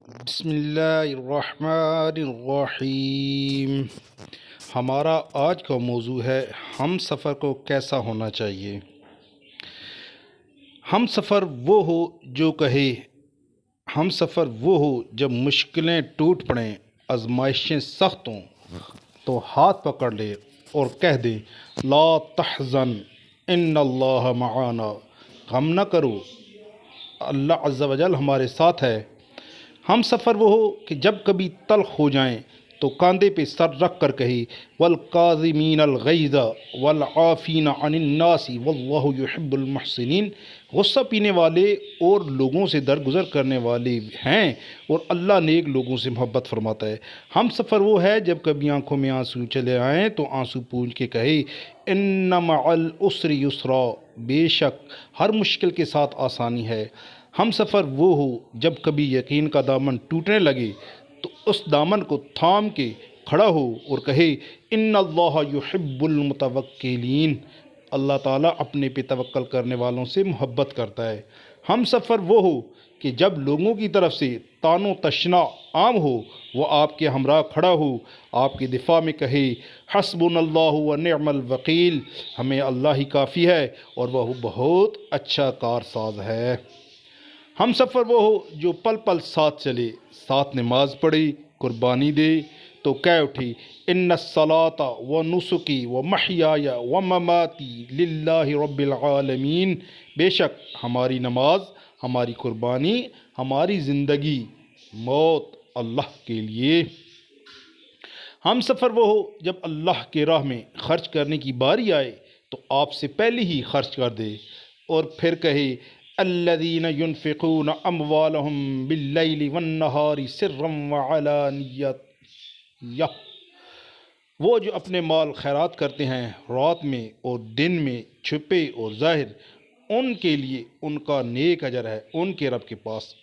بسم اللہ الرحمن الرحیم۔ ہمارا آج کا موضوع ہے ہم سفر کو کیسا ہونا چاہیے۔ ہم سفر وہ ہو جو کہے، ہم سفر وہ ہو جب مشکلیں ٹوٹ پڑیں، آزمائشیں سخت ہوں تو ہاتھ پکڑ لے اور کہہ دے لا تحزن ان اللہ معانا، غم نہ کرو، اللہ عز و جل ہمارے ساتھ ہے۔ ہم سفر وہ ہو کہ جب کبھی تلخ ہو جائیں تو کاندھے پہ سر رکھ کر کہے والکاظمین الغیظ والعافین عن الناس واللہ یحب المحسنین، غصہ پینے والے اور لوگوں سے درگزر کرنے والے ہیں اور اللہ نیک لوگوں سے محبت فرماتا ہے۔ ہم سفر وہ ہے جب کبھی آنکھوں میں آنسو چلے آئیں تو آنسو پونچھ کے کہے ان مع العسر یسرا، بے شک ہر مشکل کے ساتھ آسانی ہے۔ ہم سفر وہ ہو جب کبھی یقین کا دامن ٹوٹنے لگے تو اس دامن کو تھام کے کھڑا ہو اور کہے ان اللہ یحب المتوکلین، اللہ تعالیٰ اپنے پہ توکل کرنے والوں سے محبت کرتا ہے۔ ہم سفر وہ ہو کہ جب لوگوں کی طرف سے طعن و تشنا عام ہو وہ آپ کے ہمراہ کھڑا ہو، آپ کے دفاع میں کہے حسبنا اللہ و نعم الوکیل، ہمیں اللہ ہی کافی ہے اور وہ بہت اچھا کارساز ہے۔ ہم سفر وہ ہو جو پل پل ساتھ چلے، ساتھ نماز پڑھے، قربانی دے تو کہہ اٹھے ان الصلاۃ و نسکی و محیای و مماتی للہ رب العالمین، بے شک ہماری نماز، ہماری قربانی، ہماری زندگی، موت اللہ کے لیے۔ ہم سفر وہ ہو جب اللہ کے راہ میں خرچ کرنے کی باری آئے تو آپ سے پہلے ہی خرچ کر دے اور پھر کہے الذین ينفقون اموالهم باللیل والنہار سرا وعلانیہ، وہ جو اپنے مال خیرات کرتے ہیں رات میں اور دن میں، چھپے اور ظاہر، ان کے لیے ان کا نیک اجر ہے ان کے رب کے پاس۔